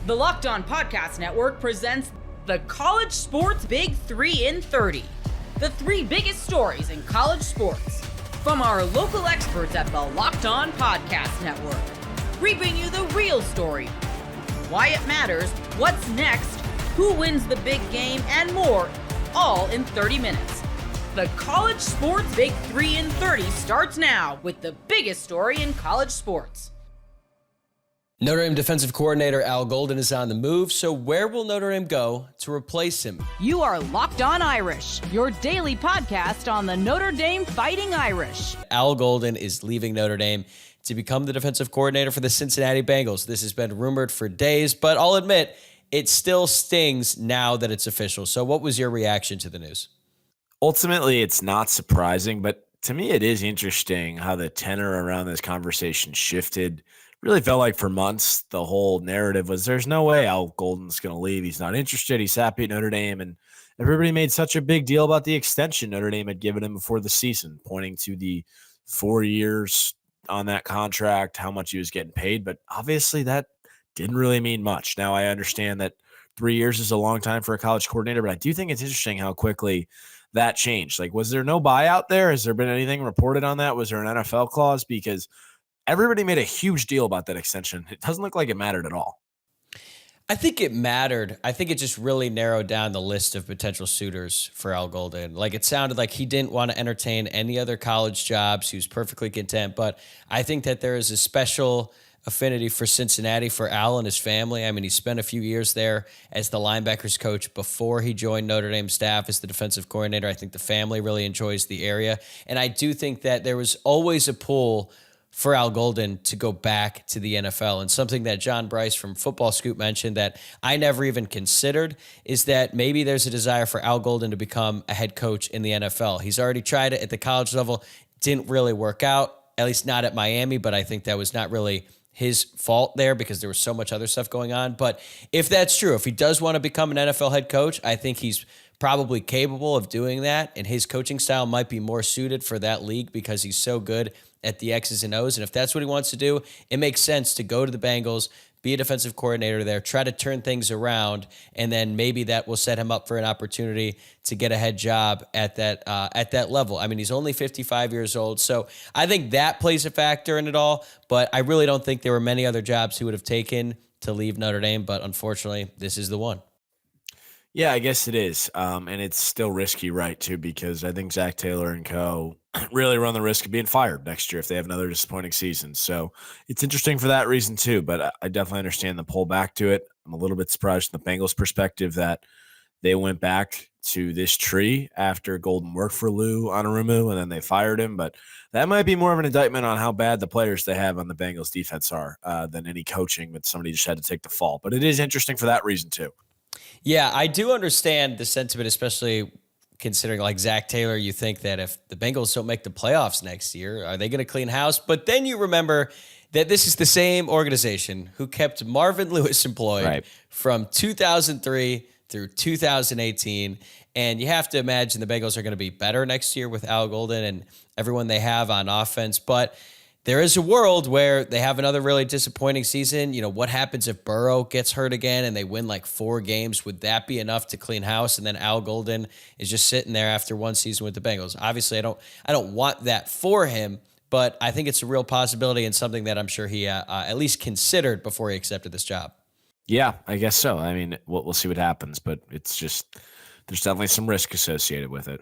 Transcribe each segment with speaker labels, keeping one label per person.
Speaker 1: The Locked On Podcast Network presents the College Sports Big 3 in 30. The three biggest stories in college sports. From our local experts at the Locked On Podcast Network. Bringing you the real story. Why it matters, what's next, who wins the big game, and more, all in 30 minutes. The College Sports Big 3 in 30 starts now with the biggest story in college sports.
Speaker 2: Notre Dame defensive coordinator Al Golden is on the move, so where will Notre Dame go to replace him?
Speaker 1: You are Locked On Irish, your daily podcast on the Notre Dame Fighting Irish.
Speaker 2: Al Golden is leaving Notre Dame to become the defensive coordinator for the Cincinnati Bengals. This has been rumored for days, but I'll admit, it still stings now that it's official. So what was your reaction to the news?
Speaker 3: Ultimately, it's not surprising, but to me, it is interesting how the tenor around this conversation shifted. Really felt like for months, the whole narrative was there's no way Al Golden's going to leave. He's not interested. He's happy at Notre Dame. And everybody made such a big deal about the extension Notre Dame had given him before the season, pointing to the 4 years on that contract, how much he was getting paid. But obviously that didn't really mean much. Now I understand that 3 years is a long time for a college coordinator, but I do think it's interesting how quickly that changed. Like, was there no buyout there? Has there been anything reported on that? Was there an NFL clause? Because everybody made a huge deal about that extension. It doesn't look like it mattered at all.
Speaker 2: I think it mattered. I think it just really narrowed down the list of potential suitors for Al Golden. Like, it sounded like he didn't want to entertain any other college jobs. He was perfectly content. But I think that there is a special affinity for Cincinnati for Al and his family. I mean, he spent a few years there as the linebackers coach before he joined Notre Dame staff as the defensive coordinator. I think the family really enjoys the area. And I do think that there was always a pull for Al Golden to go back to the NFL. And something that John Bryce from Football Scoop mentioned that I never even considered is that maybe there's a desire for Al Golden to become a head coach in the NFL. He's already tried it at the college level. Didn't really work out, at least not at Miami, but I think that was not really his fault there because there was so much other stuff going on. But if that's true, if he does want to become an NFL head coach, I think he's probably capable of doing that. And his coaching style might be more suited for that league because he's so good at the X's and O's. And if that's what he wants to do, it makes sense to go to the Bengals, be a defensive coordinator there, try to turn things around, and then maybe that will set him up for an opportunity to get a head job at that level. I mean, he's only 55 years old, so I think that plays a factor in it all, but I really don't think there were many other jobs he would have taken to leave Notre Dame, but unfortunately, this is the one.
Speaker 3: Yeah, I guess it is. And it's still risky, right, too, because I think Zach Taylor and co. really run the risk of being fired next year if they have another disappointing season. So it's interesting for that reason, too. But I definitely understand the pull back to it. I'm a little bit surprised from the Bengals' perspective that they went back to this tree after Golden worked for Lou Anarumo, and then they fired him. But that might be more of an indictment on how bad the players they have on the Bengals defense are than any coaching, but somebody just had to take the fall. But it is interesting for that reason, too.
Speaker 2: Yeah, I do understand the sentiment, especially considering like Zach Taylor. You think that if the Bengals don't make the playoffs next year, are they going to clean house? But then you remember that this is the same organization who kept Marvin Lewis employed from 2003 through 2018. And you have to imagine the Bengals are going to be better next year with Al Golden and everyone they have on offense. But there is a world where they have another really disappointing season. You know, what happens if Burrow gets hurt again and they win like 4 games? Would that be enough to clean house? And then Al Golden is just sitting there after one season with the Bengals. Obviously, I don't want that for him, but I think it's a real possibility and something that I'm sure he at least considered before he accepted this job.
Speaker 3: Yeah, I guess so. I mean, we'll see what happens, but it's just there's definitely some risk associated with it.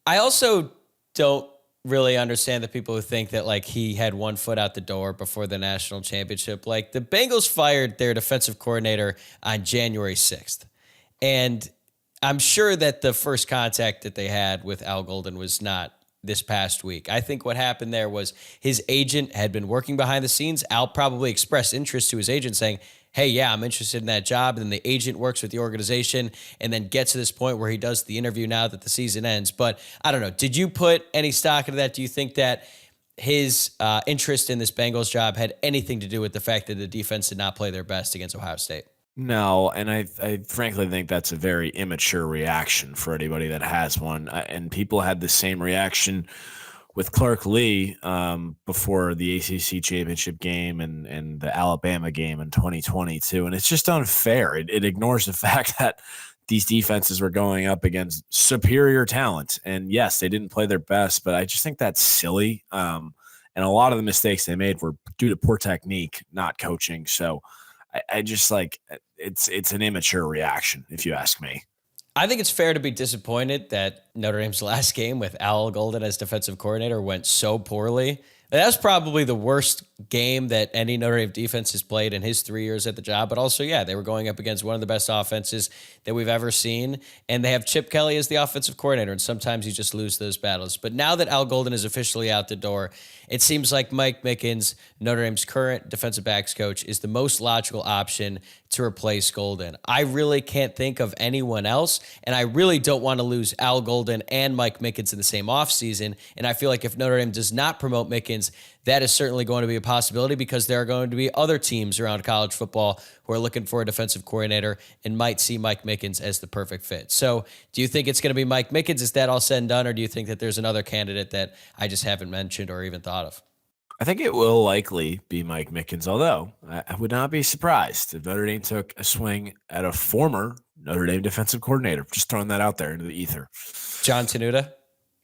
Speaker 2: I also don't really understand the people who think that like he had one foot out the door before the national championship. Like, the Bengals fired their defensive coordinator on January 6th. And I'm sure that the first contact that they had with Al Golden was not this past week. I think what happened there was his agent had been working behind the scenes. Al probably expressed interest to his agent saying, hey, yeah, I'm interested in that job. And then the agent works with the organization and then gets to this point where he does the interview now that the season ends. But I don't know. Did you put any stock into that? Do you think that his interest in this Bengals job had anything to do with the fact that the defense did not play their best against Ohio State?
Speaker 3: No, and I frankly think that's a very immature reaction for anybody that has one. And people had the same reaction with Clark Lee before the ACC championship game and the Alabama game in 2022. And it's just unfair. It ignores the fact that these defenses were going up against superior talent. And yes, they didn't play their best, but I just think that's silly. And a lot of the mistakes they made were due to poor technique, not coaching. So I just like it's an immature reaction, if you ask me.
Speaker 2: I think it's fair to be disappointed that Notre Dame's last game with Al Golden as defensive coordinator went so poorly. That was probably the worst game that any Notre Dame defense has played in his 3 years at the job. But also, yeah, they were going up against one of the best offenses that we've ever seen. And they have Chip Kelly as the offensive coordinator. And sometimes you just lose those battles. But now that Al Golden is officially out the door, it seems like Mike Mickens, Notre Dame's current defensive backs coach, is the most logical option to replace Golden. I really can't think of anyone else. And I really don't want to lose Al Golden and Mike Mickens in the same offseason. And I feel like if Notre Dame does not promote Mickens, that is certainly going to be a possibility because there are going to be other teams around college football who are looking for a defensive coordinator and might see Mike Mickens as the perfect fit. So do you think it's going to be Mike Mickens? Is that all said and done? Or do you think that there's another candidate that I just haven't mentioned or even thought of?
Speaker 3: I think it will likely be Mike Mickens, although I would not be surprised if Notre Dame took a swing at a former Notre Dame defensive coordinator. Just throwing that out there into the ether.
Speaker 2: John Tenuta?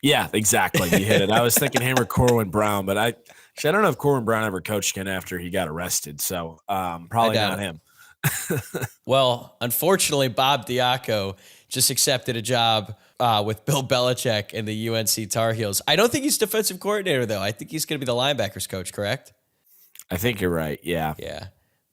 Speaker 3: Yeah, exactly. You hit it. I was thinking him or Corwin Brown, but I don't know if Corwin Brown ever coached again after he got arrested. So probably not him.
Speaker 2: Well, unfortunately, Bob Diaco just accepted a job with Bill Belichick and the UNC Tar Heels. I don't think he's defensive coordinator, though. I think he's going to be the linebackers coach, correct?
Speaker 3: I think you're right. Yeah.
Speaker 2: Yeah.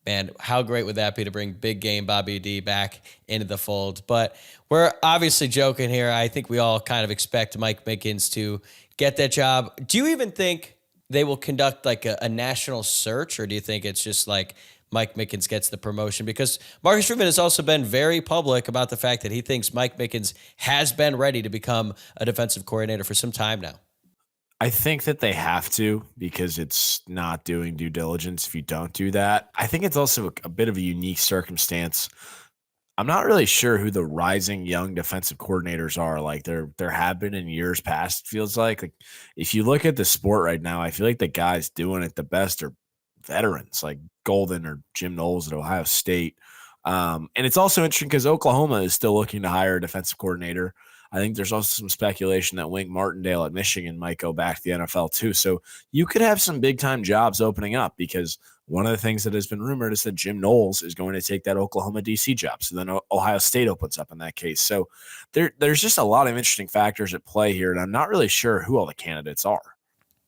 Speaker 2: Man, how great would that be to bring big game Bobby D back into the fold? But we're obviously joking here. I think we all kind of expect Mike Mickens to get that job. Do you even think they will conduct like a national search, or do you think it's just like Mike Mickens gets the promotion? Because Marcus Freeman has also been very public about the fact that he thinks Mike Mickens has been ready to become a defensive coordinator for some time now.
Speaker 3: I think that they have to because it's not doing due diligence if you don't do that. I think it's also a bit of a unique circumstance. I'm not really sure who the rising young defensive coordinators are. Like there have been in years past, it feels like if you look at the sport right now, I feel like the guys doing it the best are veterans like Golden or Jim Knowles at Ohio State. And it's also interesting because Oklahoma is still looking to hire a defensive coordinator. I think there's also some speculation that Wink Martindale at Michigan might go back to the NFL too. So you could have some big time jobs opening up because one of the things that has been rumored is that Jim Knowles is going to take that Oklahoma DC job. So then Ohio State opens up in that case. So there's just a lot of interesting factors at play here. And I'm not really sure who all the candidates are.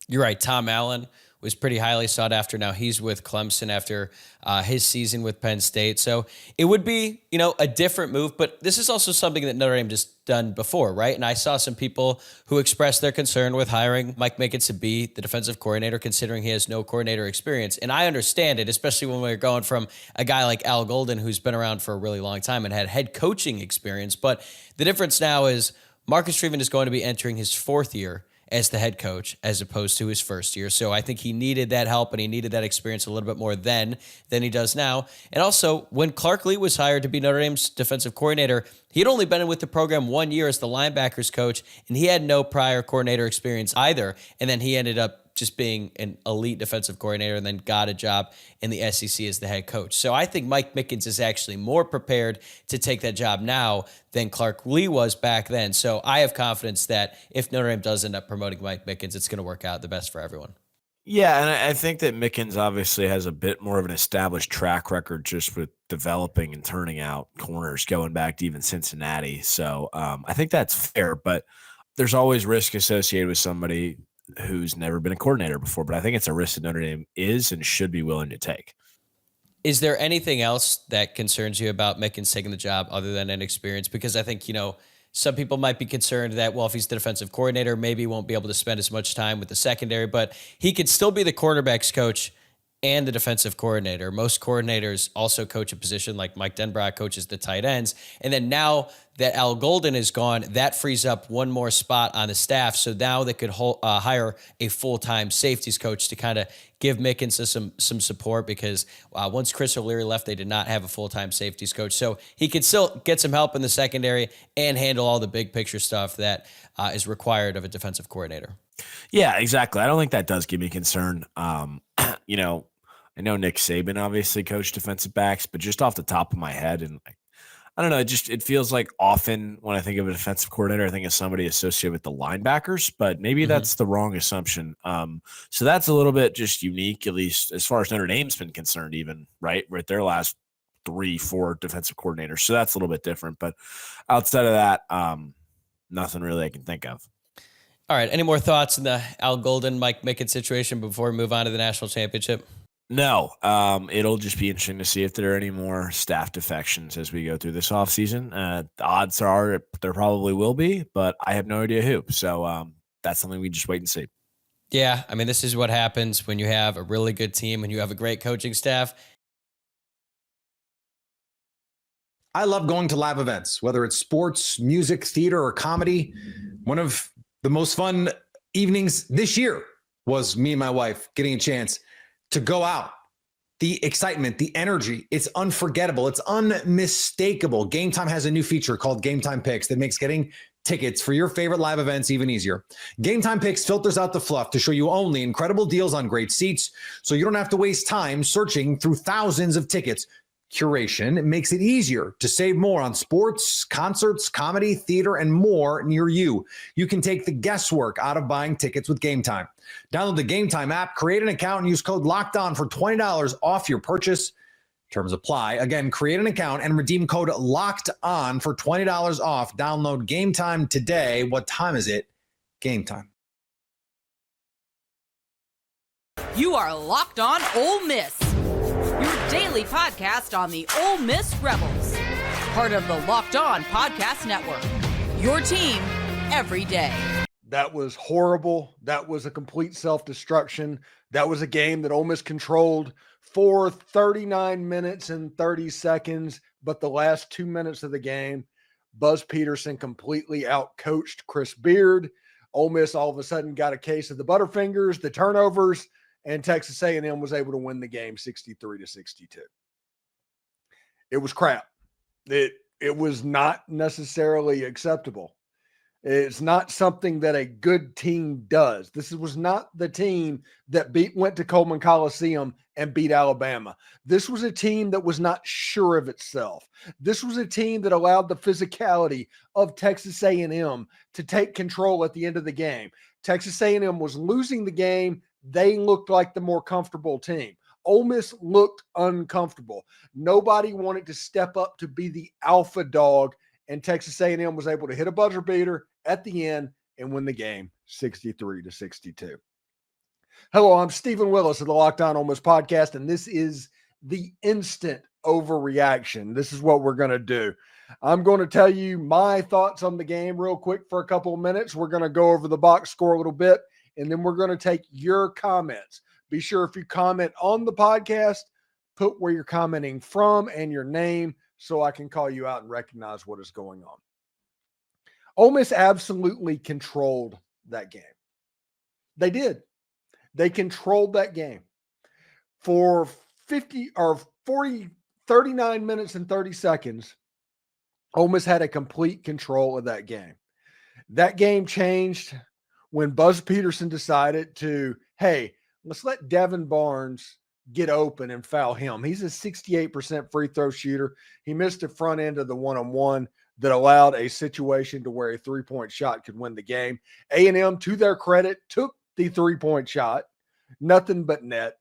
Speaker 2: You're right. Tom Allen was pretty highly sought after. Now he's with Clemson after his season with Penn State. So it would be, a different move, but this is also something that Notre Dame just done before, right? And I saw some people who expressed their concern with hiring Mike Mickens to be the defensive coordinator, considering he has no coordinator experience. And I understand it, especially when we're going from a guy like Al Golden, who's been around for a really long time and had head coaching experience. But the difference now is Marcus Freeman is going to be entering his fourth year as the head coach as opposed to his first year. So I think he needed that help and he needed that experience a little bit more then than he does now. And also, when Clark Lee was hired to be Notre Dame's defensive coordinator, he had only been with the program 1 year as the linebackers coach, and he had no prior coordinator experience either. And then he ended up just being an elite defensive coordinator and then got a job in the SEC as the head coach. So I think Mike Mickens is actually more prepared to take that job now than Clark Lee was back then. So I have confidence that if Notre Dame does end up promoting Mike Mickens, it's going to work out the best for everyone.
Speaker 3: Yeah, and I think that Mickens obviously has a bit more of an established track record just with developing and turning out corners going back to even Cincinnati. So I think that's fair, but there's always risk associated with somebody who's never been a coordinator before, but I think it's a risk that Notre Dame is and should be willing to take.
Speaker 2: Is there anything else that concerns you about Mickens taking the job other than inexperience? Because I think, some people might be concerned that, well, if he's the defensive coordinator, maybe he won't be able to spend as much time with the secondary, but he could still be the quarterbacks coach and the defensive coordinator. Most coordinators also coach a position, like Mike Denbrock coaches the tight ends. And then now that Al Golden is gone, that frees up one more spot on the staff. So now they could hire a full-time safeties coach to kind of give Mickens some support because once Chris O'Leary left, they did not have a full-time safeties coach. So he could still get some help in the secondary and handle all the big picture stuff that is required of a defensive coordinator.
Speaker 3: Yeah, exactly. I don't think that does give me concern. You know, I know Nick Saban obviously coached defensive backs, but just off the top of my head, and I don't know, it feels like often when I think of a defensive coordinator, I think of somebody associated with the linebackers, but maybe that's the wrong assumption. So that's a little bit just unique, at least as far as Notre Dame's been concerned, even right their last 3-4 defensive coordinators. So that's a little bit different. But outside of that, nothing really I can think of.
Speaker 2: All right. Any more thoughts on the Al Golden, Mike Mickens situation before we move on to the national championship?
Speaker 3: No, it'll just be interesting to see if there are any more staff defections as we go through this offseason. The odds are there probably will be, but I have no idea who. So that's something we just wait and see.
Speaker 2: Yeah, I mean, this is what happens when you have a really good team and you have a great coaching staff.
Speaker 4: I love going to live events, whether it's sports, music, theater, or comedy. One of the most fun evenings this year was me and my wife getting a chance to go out. The excitement, the energy, it's unforgettable. It's unmistakable. Gametime has a new feature called Gametime Picks that makes getting tickets for your favorite live events even easier. Gametime Picks filters out the fluff to show you only incredible deals on great seats, so you don't have to waste time searching through thousands of tickets. Curation makes it easier to save more on sports, concerts, comedy, theater, and more near you. You can take the guesswork out of buying tickets with Gametime. Download the Gametime app, create an account, and use code LOCKEDON for $20 off your purchase. Terms apply. Again, create an account and redeem code LOCKEDON for $20 off. Download Gametime today. What time is it? Gametime.
Speaker 1: You are Locked On Ole Miss, your daily podcast on the Ole Miss Rebels. Part of the Locked On Podcast Network, your team every day.
Speaker 5: That was horrible. That was a complete self-destruction. That was a game that Ole Miss controlled for 39 minutes and 30 seconds, but the last 2 minutes of the game, Buzz Peterson completely outcoached Chris Beard. Ole Miss all of a sudden got a case of the Butterfingers, the turnovers, and Texas A&M was able to win the game 63-62. It was crap. It was not necessarily acceptable. It's not something that a good team does. This was not the team that went to Coleman Coliseum and beat Alabama. This was a team that was not sure of itself. This was a team that allowed the physicality of Texas A&M to take control at the end of the game. Texas A&M was losing the game. They looked like the more comfortable team. Ole Miss looked uncomfortable. Nobody wanted to step up to be the alpha dog, and Texas A&M was able to hit a buzzer beater at the end and win the game 63-62. Hello, I'm Stephen Willis of the Locked On Ole Miss podcast, and this is the instant overreaction. This is what we're going to do. I'm going to tell you my thoughts on the game real quick for a couple of minutes. We're going to go over the box score a little bit, and then we're going to take your comments. Be sure if you comment on the podcast, put where you're commenting from and your name so I can call you out and recognize what is going on. Ole Miss absolutely controlled that game. They did. They controlled that game for 39 minutes and 30 seconds. Ole Miss had a complete control of that game. That game changed when Buzz Peterson decided to, hey, let's let Devin Barnes get open and foul him. He's a 68% free throw shooter. He missed the front end of the one-on-one that allowed a situation to where a three-point shot could win the game. A&M, to their credit, took the three-point shot, nothing but net,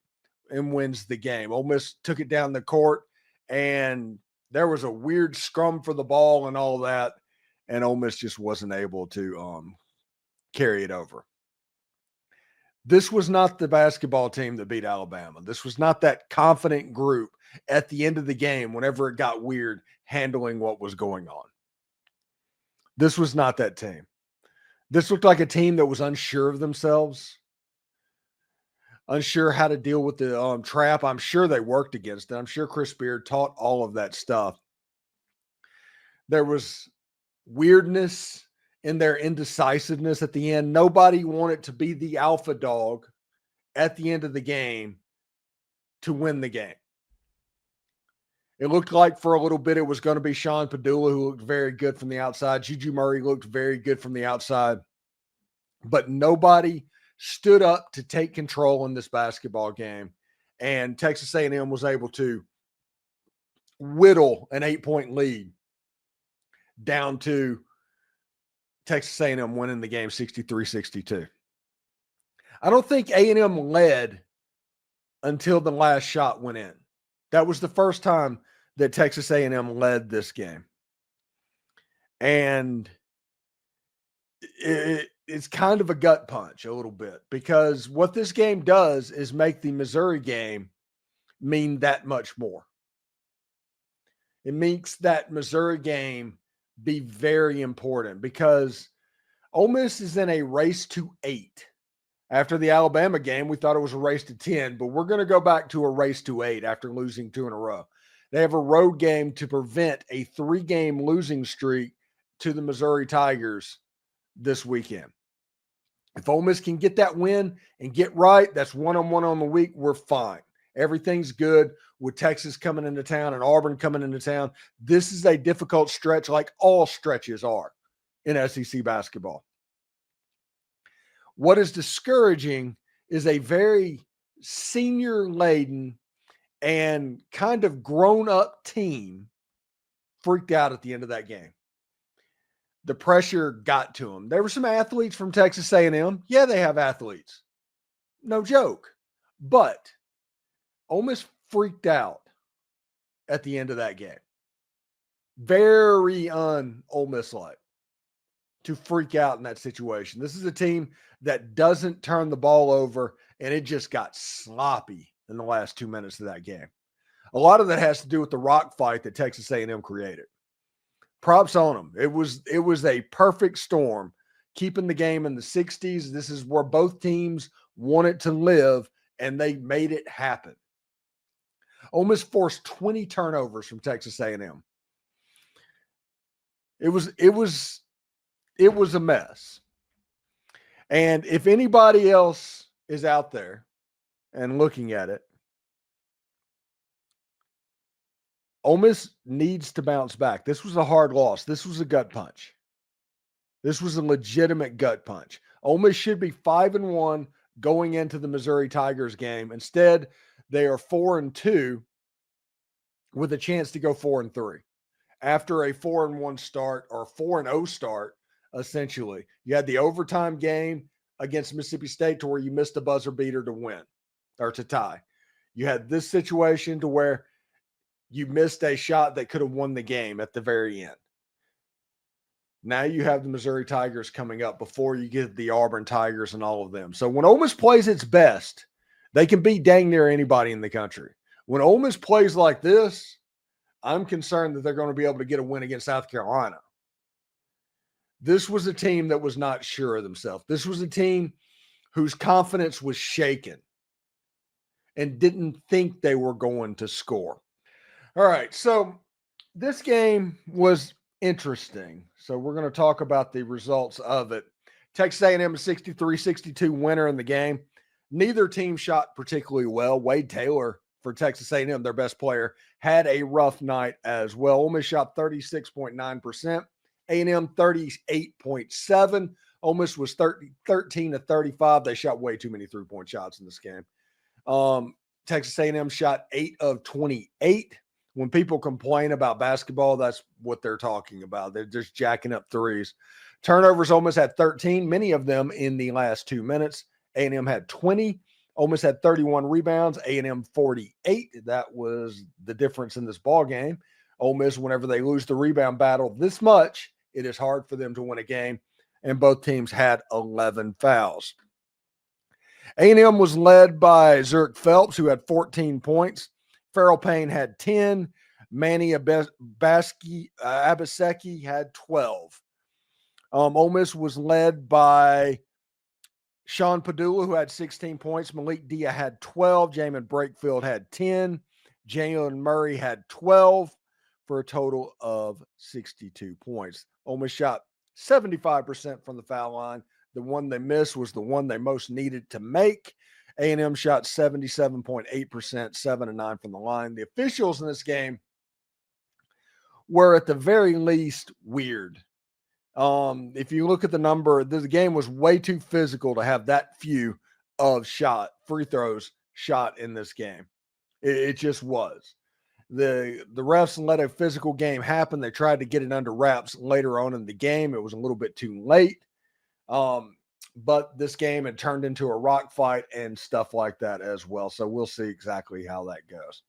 Speaker 5: and wins the game. Ole Miss took it down the court, and there was a weird scrum for the ball and all that, and Ole Miss just wasn't able to carry it over. This was not the basketball team that beat Alabama. This was not that confident group at the end of the game whenever it got weird handling what was going on. This was not that team. This looked like a team that was unsure of themselves, unsure how to deal with the trap. I'm sure they worked against it. I'm sure Chris Beard taught all of that stuff. There was weirdness in their indecisiveness at the end. Nobody wanted to be the alpha dog at the end of the game to win the game. It looked like for a little bit it was going to be Sean Padula, who looked very good from the outside. Juju Murray looked very good from the outside. but nobody stood up to take control in this basketball game. And Texas A&M was able to whittle an 8-point lead down to Texas A&M winning the game 63-62. I don't think A&M led until the last shot went in. That was the first time that Texas A&M led this game. And it's kind of a gut punch a little bit, because what this game does is make the Missouri game mean that much more. It makes that Missouri game be very important, because Ole Miss is in a race to 8. After the Alabama game, we thought it was a race to 10, but we're going to go back to a race to 8 after losing 2 in a row. They have a road game to prevent a 3-game losing streak to the Missouri Tigers this weekend. If Ole Miss can get that win and get right, that's 1-on-1 on the week, we're fine. Everything's good with Texas coming into town and Auburn coming into town. This is a difficult stretch, like all stretches are in SEC basketball. What is discouraging is a very senior-laden and kind of grown-up team freaked out at the end of that game. The pressure got to them. There were some athletes from Texas A&M. Yeah, they have athletes. No joke. But Ole Miss freaked out at the end of that game. Very un-Ole Miss-like to freak out in that situation. This is a team that doesn't turn the ball over, and it just got sloppy in the last 2 minutes of that game. A lot of that has to do with the rock fight that Texas A&M created. Props on them. It was a perfect storm, keeping the game in the 60s. This is where both teams wanted to live, and they made it happen. Ole Miss forced 20 turnovers from Texas A&M. It was a mess. And if anybody else is out there and looking at it, Ole Miss needs to bounce back. This was a hard loss. This was a gut punch. This was a legitimate gut punch. Ole Miss should be 5-1 going into the Missouri Tigers game. Instead, they are 4-2 with a chance to go 4-3 after a 4-1 start, or 4-0 start. Essentially, you had the overtime game against Mississippi State to where you missed a buzzer beater to win or to tie. You had this situation to where you missed a shot that could have won the game at the very end. Now you have the Missouri Tigers coming up before you get the Auburn Tigers and all of them. So when Ole Miss plays its best, they can beat dang near anybody in the country. When Ole Miss plays like this, I'm concerned that they're going to be able to get a win against South Carolina. This was a team that was not sure of themselves. This was a team whose confidence was shaken and didn't think they were going to score. All right, so this game was interesting. So we're going to talk about the results of it. Texas A&M 63-62 winner in the game. Neither team shot particularly well. Wade Taylor for Texas A&M, their best player, had a rough night as well. Ole Miss shot 36.9%. A&M 38.7%. Ole Miss was 13-35. They shot way too many three-point shots in this game. Texas A&M shot 8 of 28. When people complain about basketball, that's what they're talking about. They're just jacking up threes. Turnovers, Ole Miss had 13, many of them in the last 2 minutes. A&M had 20. Ole Miss had 31 rebounds. A&M 48. That was the difference in this ball game. Ole Miss, whenever they lose the rebound battle this much, it is hard for them to win a game, and both teams had 11 fouls. A&M was led by Zurich Phelps, who had 14 points. Farrell Payne had 10. Manny Abaseki had 12. Ole Miss was led by Sean Padula, who had 16 points. Malik Dia had 12. Jamin Brakefield had 10. Jalen Murray had 12 for a total of 62 points. Ole Miss shot 75% from the foul line. The one they missed was the one they most needed to make. A&M shot 77.8%, 7-9 from the line. The officials in this game were at the very least weird. If you look at the number, the game was way too physical to have that few of free throws shot in this game. It just was. The refs let a physical game happen. They tried to get it under wraps later on in the game. It was a little bit too late. But this game had turned into a rock fight and stuff like that as well. So we'll see exactly how that goes.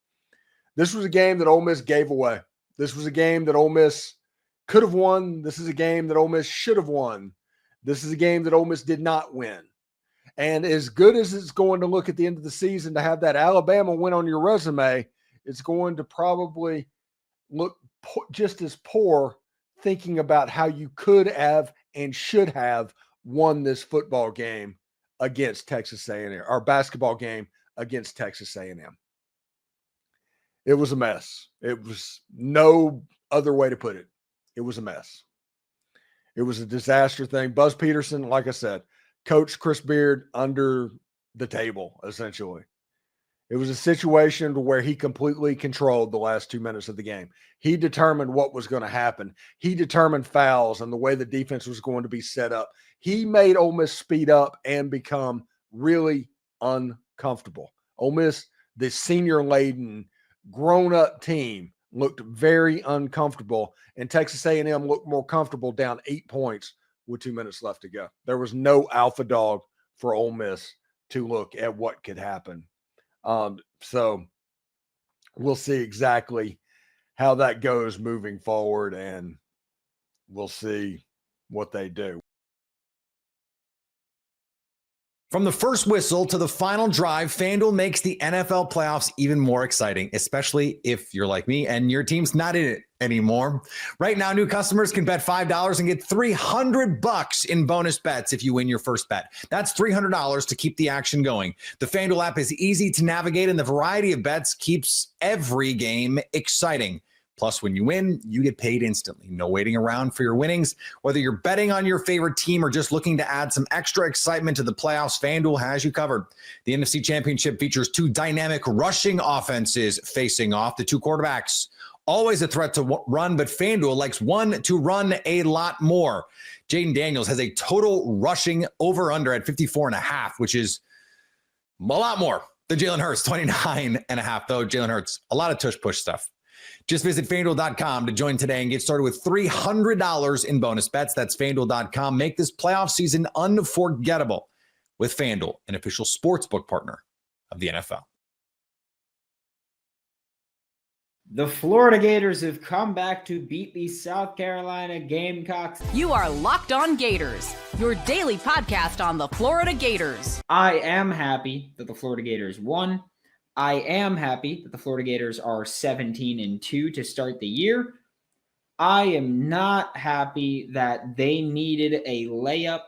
Speaker 5: This was a game that Ole Miss gave away. This was a game that Ole Miss could have won. This is a game that Ole Miss should have won. This is a game that Ole Miss did not win. And as good as it's going to look at the end of the season to have that Alabama win on your resume, it's going to probably look just as poor thinking about how you could have and should have won this football game against Texas A&M, or basketball game against Texas A&M. It was a mess. It was no other way to put it. It was a mess. It was a disaster thing. Buzz Peterson, like I said, coached Chris Beard under the table, essentially. It was a situation where he completely controlled the last 2 minutes of the game. He determined what was going to happen. He determined fouls and the way the defense was going to be set up. He made Ole Miss speed up and become really uncomfortable. Ole Miss, the senior-laden, grown-up team, looked very uncomfortable, and Texas A&M looked more comfortable down 8 points with 2 minutes left to go. There was no alpha dog for Ole Miss to look at what could happen. So we'll see exactly how that goes moving forward, and we'll see what they do.
Speaker 4: From the first whistle to the final drive, FanDuel makes the NFL playoffs even more exciting, especially if you're like me and your team's not in it anymore. Right now, new customers can bet $5 and get $300 in bonus bets if you win your first bet. That's $300 to keep the action going. The FanDuel app is easy to navigate, and the variety of bets keeps every game exciting. Plus, when you win, you get paid instantly. No waiting around for your winnings. Whether you're betting on your favorite team or just looking to add some extra excitement to the playoffs, FanDuel has you covered. The NFC Championship features 2 dynamic rushing offenses facing off. The 2 quarterbacks, always a threat to run, but FanDuel likes one to run a lot more. Jaden Daniels has a total rushing over-under at 54.5, which is a lot more than Jalen Hurts, 29.5, though. Jalen Hurts, a lot of tush-push stuff. Just visit FanDuel.com to join today and get started with $300 in bonus bets. That's FanDuel.com. Make this playoff season unforgettable with FanDuel, an official sportsbook partner of the NFL.
Speaker 6: The Florida Gators have come back to beat the South Carolina Gamecocks.
Speaker 1: You are Locked On Gators, your daily podcast on the Florida Gators.
Speaker 6: I am happy that the Florida Gators won. I am happy that the Florida Gators are 17-2 to start the year. I am not happy that they needed a layup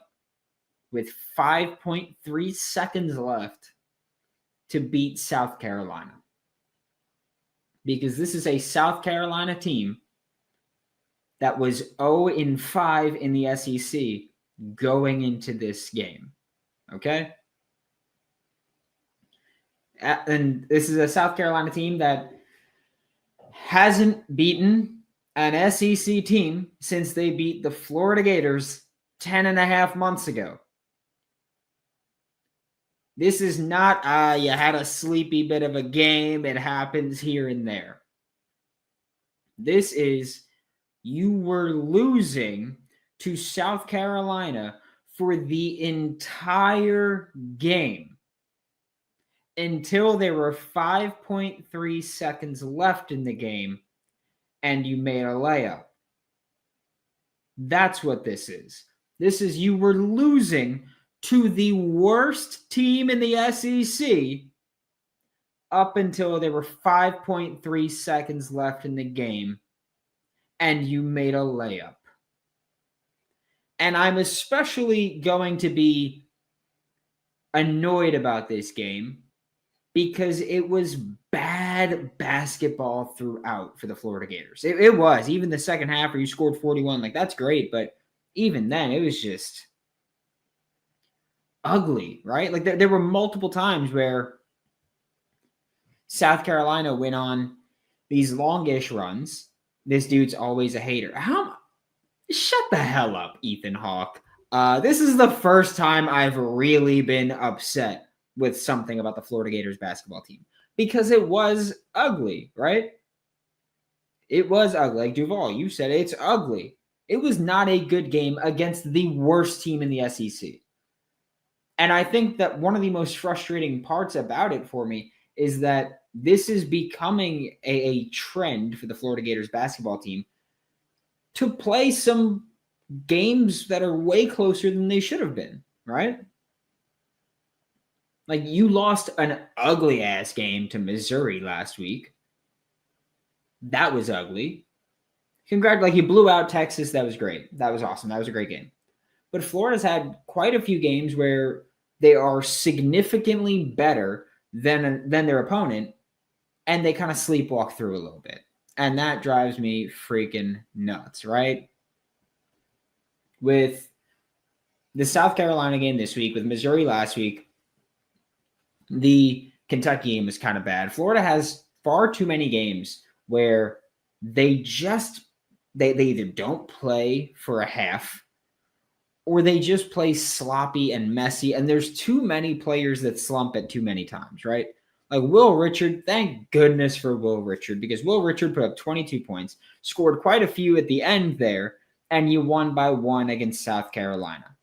Speaker 6: with 5.3 seconds left to beat South Carolina. Because this is a South Carolina team that was 0-5 in the SEC going into this game. Okay? And this is a South Carolina team that hasn't beaten an SEC team since they beat the Florida Gators 10.5 months ago. This is not, you had a sleepy bit of a game. It happens here and there. This is, you were losing to South Carolina for the entire game until there were 5.3 seconds left in the game and you made a layup. That's what this is. This is, you were losing to the worst team in the SEC up until there were 5.3 seconds left in the game and you made a layup. And I'm especially going to be annoyed about this game because it was bad basketball throughout for the Florida Gators. It was. Even the second half where you scored 41, like, that's great. But even then, it was just ugly, right? Like, there were multiple times where South Carolina went on these longish runs. This dude's always a hater. Shut the hell up, Ethan Hawke. This is the first time I've really been upset with something about the Florida Gators basketball team because it was ugly, right? It was ugly. Like Duval, you said it's ugly. It was not a good game against the worst team in the SEC. And I think that one of the most frustrating parts about it for me is that this is becoming a trend for the Florida Gators basketball team to play some games that are way closer than they should have been, right? Like you lost an ugly ass game to Missouri last week. That was ugly. Like you blew out Texas. That was great. That was awesome. That was a great game. But Florida's had quite a few games where they are significantly better than their opponent, and they kind of sleepwalk through a little bit. And that drives me freaking nuts, right? With the South Carolina game this week, with Missouri last week, the Kentucky game was kind of bad. Florida has far too many games where they either don't play for a half or they just play sloppy and messy. And there's too many players that slump at too many times, right? Like Will Richard, thank goodness for Will Richard, because Will Richard put up 22 points, scored quite a few at the end there, and you won by 1 against South Carolina,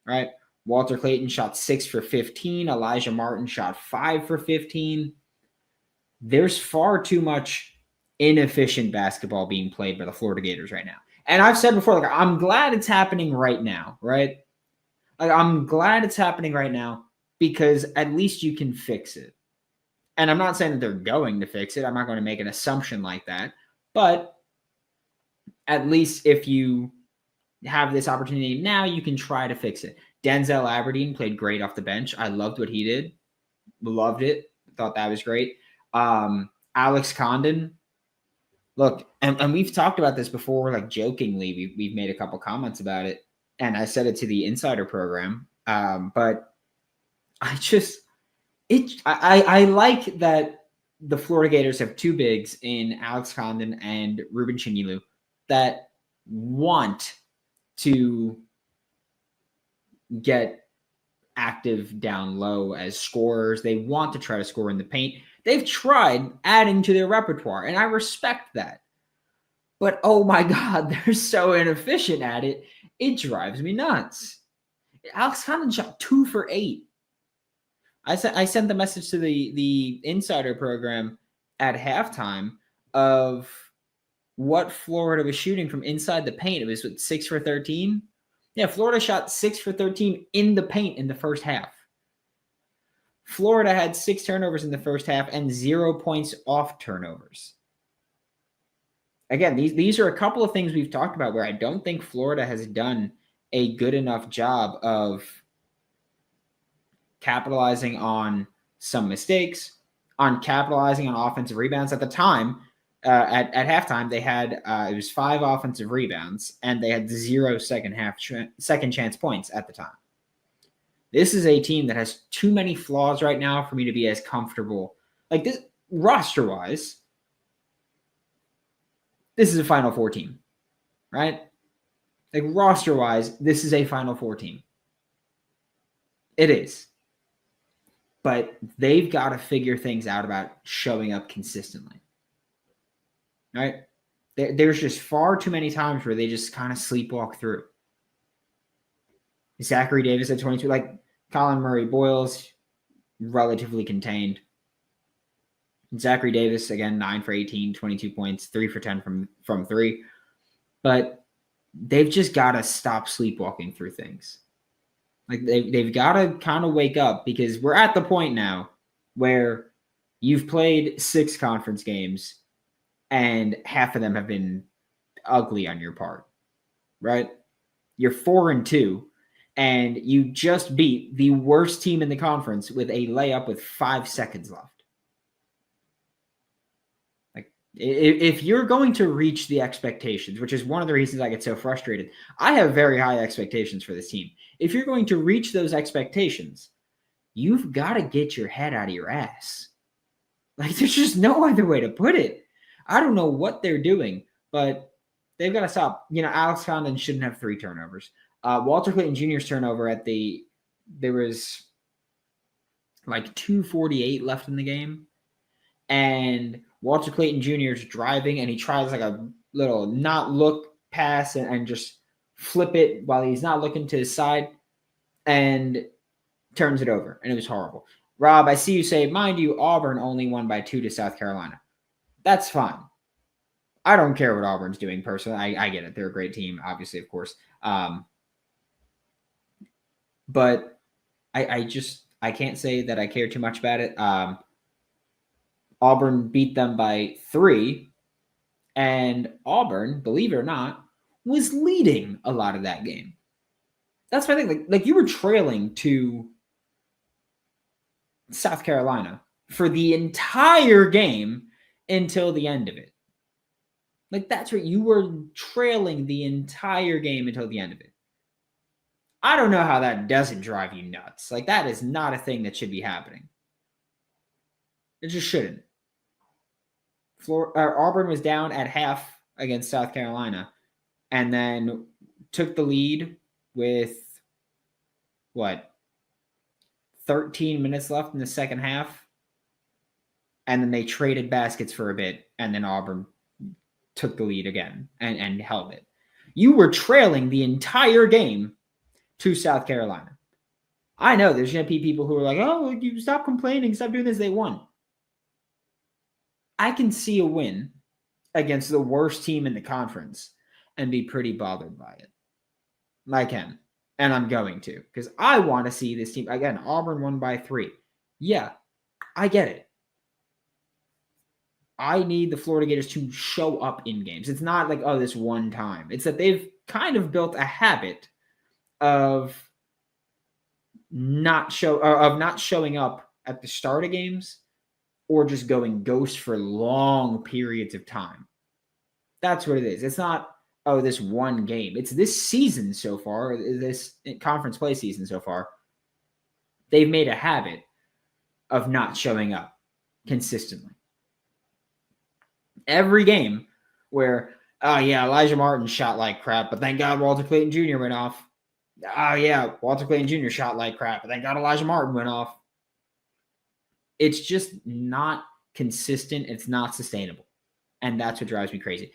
Speaker 6: right? Walter Clayton shot 6 for 15. Elijah Martin shot 5 for 15. There's far too much inefficient basketball being played by the Florida Gators right now. And I've said before, like, I'm glad it's happening right now, right? Like, I'm glad it's happening right now because at least you can fix it. And I'm not saying that they're going to fix it. I'm not going to make an assumption like that. But at least if you have this opportunity now, you can try to fix it. Denzel Aberdeen played great off the bench. I loved what he did. Loved it. Thought that was great. Alex Condon. Look, and we've talked about this before, like jokingly. We've made a couple comments about it. And I said it to the Insider program. But I like that the Florida Gators have two bigs in Alex Condon and Ruben Chinilu that want to get active down low as scorers. They want to try to score in the paint. They've tried adding to their repertoire, and I respect that. But oh my God, they're so inefficient at it. It drives me nuts. Alex Condon shot 2 for 8. I sent the message to the Insider program at halftime of what Florida was shooting from inside the paint. It was 6 for 13. Yeah, Florida shot 6 for 13 in the paint in the first half. Florida had 6 turnovers in the first half and 0 points off turnovers. Again, these are a couple of things we've talked about where I don't think Florida has done a good enough job of capitalizing on some mistakes, on capitalizing on offensive rebounds. At the time, at halftime, they had it was 5 offensive rebounds, and they had 0 second chance points at the time. This is a team that has too many flaws right now for me to be as comfortable. Like this, roster-wise, this is a Final Four team, right? Like roster-wise, this is a Final Four team. It is. But they've got to figure things out about showing up consistently. Right? There's just far too many times where they just kind of sleepwalk through. Zachary Davis at 22, like Colin Murray-Boyles, relatively contained. Zachary Davis, again, 9 for 18, 22 points, 3 for 10 from 3. But they've just got to stop sleepwalking through things. Like they've got to kind of wake up because we're at the point now where you've played 6 conference games and half of them have been ugly on your part, right? You're 4-2 and you just beat the worst team in the conference with a layup with 5 seconds left. Like if you're going to reach the expectations, which is one of the reasons I get so frustrated, I have very high expectations for this team. If you're going to reach those expectations, you've got to get your head out of your ass. Like, there's just no other way to put it. I don't know what they're doing, but They've got to stop. Alex Condon shouldn't have 3 turnovers. Walter Clayton Jr.'s turnover there was like 2:48 left in the game. And Walter Clayton Jr. is driving, and he tries like a little not look pass and just flip it while he's not looking to his side and turns it over. And it was horrible. Rob, I see you say, mind you, Auburn only won by 2 to South Carolina. That's fine. I don't care what Auburn's doing personally. I get it. They're a great team, obviously, of course. But I can't say that I care too much about it. Auburn beat them by 3, and Auburn, believe it or not, was leading a lot of that game. That's my thing. Like you were trailing to South Carolina for the entire game until the end of it. Like that's right. You were trailing the entire game until the end of it. I don't know how that doesn't drive you nuts. Like that is not a thing that should be happening. It just shouldn't. Auburn was down at half against South Carolina and then took the lead with 13 minutes left in the second half. And then they traded baskets for a bit, and then Auburn took the lead again and held it. You were trailing the entire game to South Carolina. I know there's going to be people who are like, oh, you stop complaining, stop doing this. They won. I can see a win against the worst team in the conference and be pretty bothered by it. I can. And I'm going to. Because I want to see this team. Again, Auburn won by 3. Yeah, I get it. I need the Florida Gators to show up in games. It's not like, oh, this one time. It's that they've kind of built a habit of not showing up at the start of games or just going ghost for long periods of time. That's what it is. It's not, oh, this one game. It's this season so far, this conference play season so far. They've made a habit of not showing up consistently. Every game where, oh, yeah, Elijah Martin shot like crap, but thank God Walter Clayton Jr. went off. Oh, yeah, Walter Clayton Jr. shot like crap, but thank God Elijah Martin went off. It's just not consistent. It's not sustainable. And that's what drives me crazy.